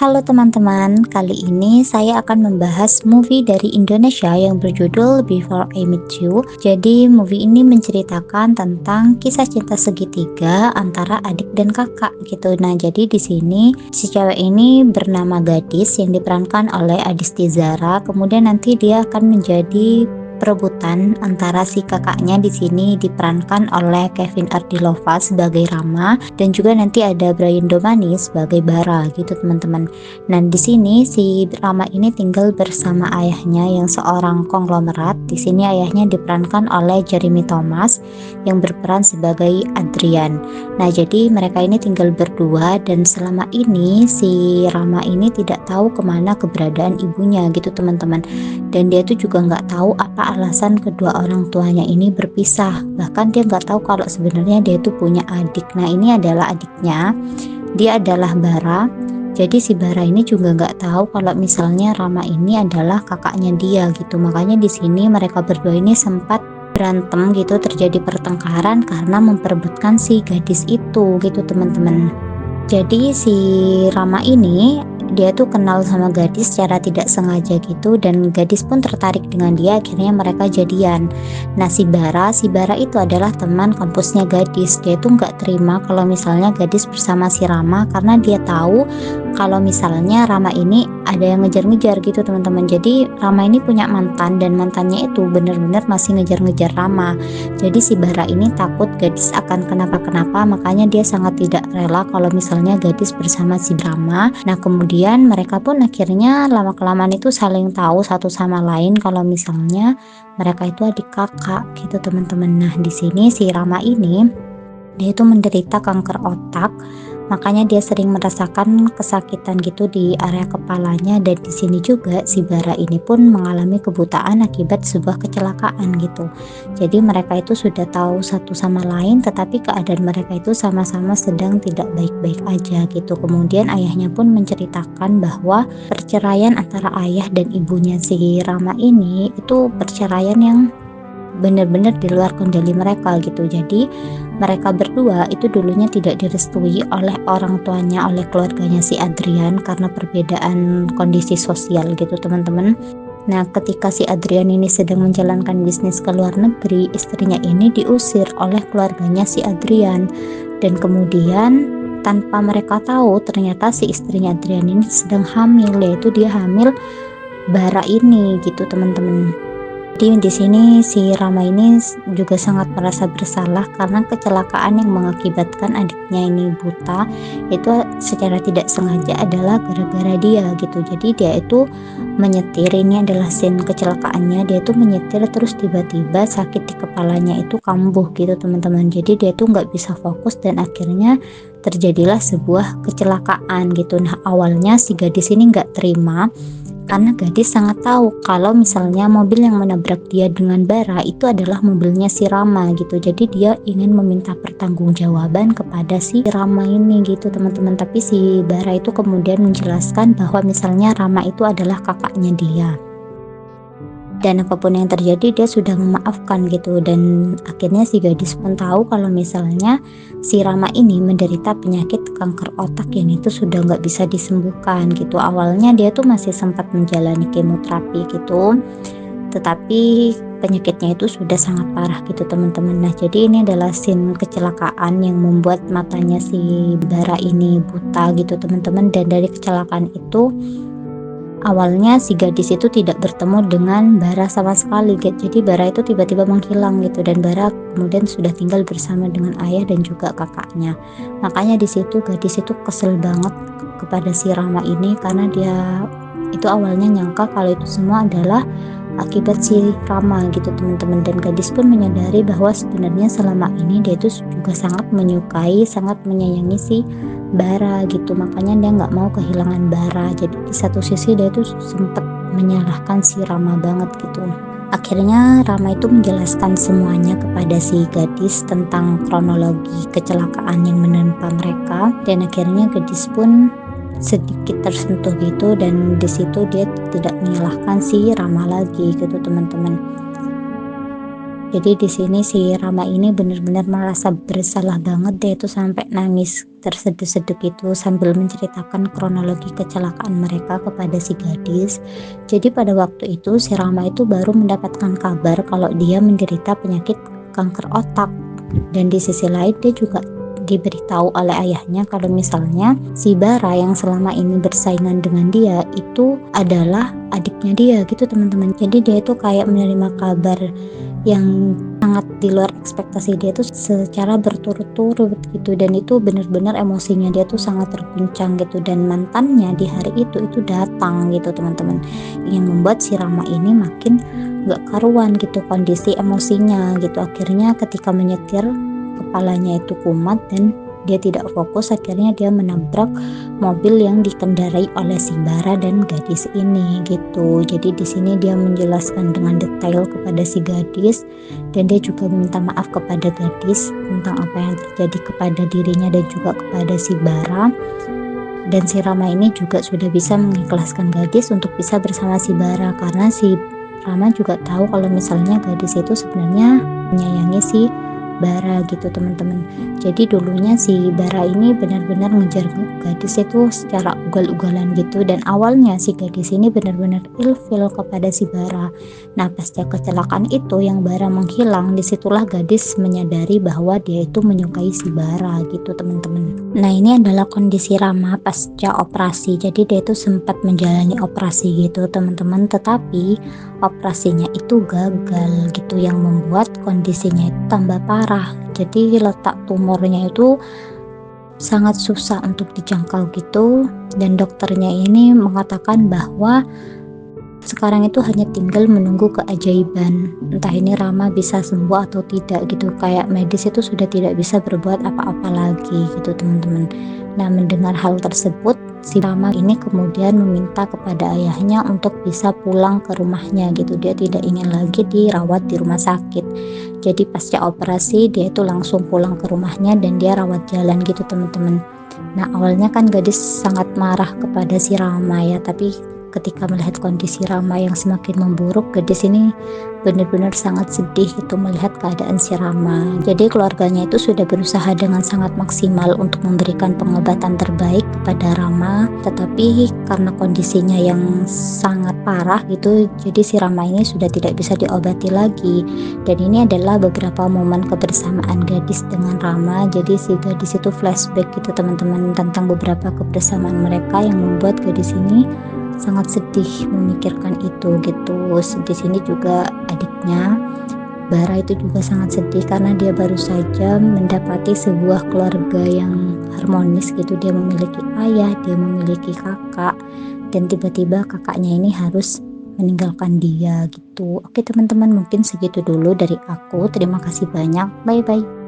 Halo teman-teman, kali ini saya akan membahas movie dari Indonesia yang berjudul Before I Meet You. Jadi movie ini menceritakan tentang kisah cinta segitiga antara adik dan kakak gitu. Nah, jadi di sini si cewek ini bernama Gadis yang diperankan oleh Adisti Zara. Kemudian nanti dia akan menjadi perebutan antara si kakaknya di sini diperankan oleh Kevin Ardilova sebagai Rama dan juga nanti ada Brian Domani sebagai Bara gitu teman-teman. Nah, di sini si Rama ini tinggal bersama ayahnya yang seorang konglomerat. Di sini ayahnya diperankan oleh Jeremy Thomas yang berperan sebagai Adrian. Nah, jadi mereka ini tinggal berdua dan selama ini si Rama ini tidak tahu kemana keberadaan ibunya gitu teman-teman. Dan dia tuh juga nggak tahu apa alasan kedua orang tuanya ini berpisah. Bahkan dia nggak tahu kalau sebenarnya dia itu punya adik. Nah, ini adalah adiknya. Dia adalah Bara. Jadi si Bara ini juga nggak tahu kalau misalnya Rama ini adalah kakaknya dia gitu. Makanya di sini mereka berdua ini sempat berantem gitu, terjadi pertengkaran karena memperebutkan si gadis itu gitu teman-teman. Jadi si Rama ini dia tuh kenal sama gadis secara tidak sengaja gitu dan gadis pun tertarik dengan dia, akhirnya mereka jadian. Nah, si Bara itu adalah teman kampusnya gadis. Dia tuh nggak terima kalau misalnya gadis bersama si Rama karena dia tahu kalau misalnya Rama ini ada yang ngejar-ngejar gitu teman-teman. Jadi Rama ini punya mantan dan mantannya itu bener-bener masih ngejar-ngejar Rama. Jadi si Bara ini takut gadis akan kenapa-kenapa, makanya dia sangat tidak rela kalau misalnya gadis bersama si Rama. Nah, kemudian mereka pun akhirnya lama-kelamaan itu saling tahu satu sama lain kalau misalnya mereka itu adik kakak gitu teman-teman. Nah, di sini si Rama ini dia itu menderita kanker otak, makanya dia sering merasakan kesakitan gitu di area kepalanya. Dan di sini juga si Bara ini pun mengalami kebutaan akibat sebuah kecelakaan gitu. Jadi mereka itu sudah tahu satu sama lain, tetapi keadaan mereka itu sama-sama sedang tidak baik-baik aja gitu. Kemudian ayahnya pun menceritakan bahwa perceraian antara ayah dan ibunya si Rama ini itu perceraian yang benar-benar di luar kendali mereka gitu. Jadi mereka berdua itu dulunya tidak direstui oleh orang tuanya, oleh keluarganya si Adrian karena perbedaan kondisi sosial gitu teman-teman. Nah, ketika si Adrian ini sedang menjalankan bisnis ke luar negeri, istrinya ini diusir oleh keluarganya si Adrian. Dan kemudian tanpa mereka tahu ternyata si istrinya Adrian ini sedang hamil, yaitu dia hamil Bara ini gitu teman-teman. Jadi di sini si Rama ini juga sangat merasa bersalah karena kecelakaan yang mengakibatkan adiknya ini buta itu secara tidak sengaja adalah gara-gara dia gitu. Jadi dia itu menyetir, ini adalah scene kecelakaannya, dia itu menyetir terus tiba-tiba sakit di kepalanya itu kambuh gitu teman-teman. Jadi dia tuh nggak bisa fokus dan akhirnya terjadilah sebuah kecelakaan gitu. Nah, awalnya si gadis ini nggak terima karena gadis sangat tahu kalau misalnya mobil yang menabrak dia dengan Bara itu adalah mobilnya si Rama gitu. Jadi dia ingin meminta pertanggungjawaban kepada si Rama ini gitu teman-teman. Tapi si Bara itu kemudian menjelaskan bahwa misalnya Rama itu adalah kakaknya dia. Dan apapun yang terjadi dia sudah memaafkan gitu. Dan akhirnya si gadis pun tahu kalau misalnya si Rama ini menderita penyakit kanker otak yang itu sudah nggak bisa disembuhkan gitu. Awalnya dia tuh masih sempat menjalani kemoterapi gitu, tetapi penyakitnya itu sudah sangat parah gitu teman-teman. Nah, jadi ini adalah scene kecelakaan yang membuat matanya si Bara ini buta gitu teman-teman. Dan dari kecelakaan itu awalnya si gadis itu tidak bertemu dengan Bara sama sekali. Jadi Bara itu tiba-tiba menghilang gitu dan Bara kemudian sudah tinggal bersama dengan ayah dan juga kakaknya. Makanya di situ gadis itu kesel banget kepada si Rama ini karena dia itu awalnya nyangka kalau itu semua adalah akibat si Rama gitu teman-teman. Dan gadis pun menyadari bahwa sebenarnya selama ini dia itu juga sangat menyukai, sangat menyayangi si Bara gitu. Makanya dia nggak mau kehilangan Bara. Jadi di satu sisi dia itu sempat menyalahkan si Rama banget gitu. Akhirnya Rama itu menjelaskan semuanya kepada si gadis tentang kronologi kecelakaan yang menimpa mereka. Dan akhirnya gadis pun sedikit tersentuh gitu dan di situ dia tidak menyalahkan si Rama lagi gitu teman-teman. Jadi di sini si Rama ini benar-benar merasa bersalah banget deh, itu sampai nangis terseduh-seduh gitu sambil menceritakan kronologi kecelakaan mereka kepada si gadis. Jadi pada waktu itu si Rama itu baru mendapatkan kabar kalau dia menderita penyakit kanker otak, dan di sisi lain dia juga diberitahu oleh ayahnya kalau misalnya si Bara yang selama ini bersaingan dengan dia itu adalah adiknya dia gitu teman-teman. Jadi dia itu kayak menerima kabar yang sangat di luar ekspektasi dia tuh secara berturut-turut gitu, dan itu benar-benar emosinya dia tuh sangat terguncang gitu, dan mantannya di hari itu datang gitu teman-teman, yang membuat si Rama ini makin gak karuan gitu kondisi emosinya gitu. Akhirnya ketika menyetir kepalanya itu kumat dan dia tidak fokus, akhirnya dia menabrak mobil yang dikendarai oleh si Bara dan gadis ini gitu. Jadi di sini dia menjelaskan dengan detail kepada si gadis, dan dia juga meminta maaf kepada gadis tentang apa yang terjadi kepada dirinya dan juga kepada si Bara. Dan si Rama ini juga sudah bisa mengikhlaskan gadis untuk bisa bersama si Bara, karena si Rama juga tahu kalau misalnya gadis itu sebenarnya menyayangi si Bara gitu teman-teman. Jadi dulunya si Bara ini benar-benar ngejar gadis itu secara ugal-ugalan gitu, dan awalnya si gadis ini benar-benar ilfil kepada si Bara. Nah pasca kecelakaan itu yang Bara menghilang, disitulah gadis menyadari bahwa dia itu menyukai si Bara gitu teman-teman. Nah ini adalah kondisi Rama pasca operasi. Jadi dia itu sempat menjalani operasi gitu teman-teman, tetapi operasinya itu gagal gitu, yang membuat kondisinya itu tambah parah. Jadi letak tumornya itu sangat susah untuk dijangkau gitu, dan dokternya ini mengatakan bahwa sekarang itu hanya tinggal menunggu keajaiban, entah ini Rama bisa sembuh atau tidak gitu. Kayak medis itu sudah tidak bisa berbuat apa-apa lagi gitu teman-teman. Nah mendengar hal tersebut, si Rama ini kemudian meminta kepada ayahnya untuk bisa pulang ke rumahnya gitu. Dia tidak ingin lagi dirawat di rumah sakit. Jadi pasca operasi dia itu langsung pulang ke rumahnya dan dia rawat jalan gitu teman-teman. Nah awalnya kan gadis sangat marah kepada si Rama ya, tapi ketika melihat kondisi Rama yang semakin memburuk, gadis ini benar-benar sangat sedih itu melihat keadaan si Rama. Jadi keluarganya itu sudah berusaha dengan sangat maksimal untuk memberikan pengobatan terbaik kepada Rama, tetapi karena kondisinya yang sangat parah gitu, jadi si Rama ini sudah tidak bisa diobati lagi. Dan ini adalah beberapa momen kebersamaan gadis dengan Rama. Jadi si gadis itu flashback gitu teman-teman tentang beberapa kebersamaan mereka, yang membuat gadis ini sangat sedih memikirkan itu gitu. Di sini juga adiknya Bara itu juga sangat sedih karena dia baru saja mendapati sebuah keluarga yang harmonis gitu. Dia memiliki ayah, dia memiliki kakak, dan tiba-tiba kakaknya ini harus meninggalkan dia gitu. Oke teman-teman, mungkin segitu dulu dari aku. Terima kasih banyak. Bye bye.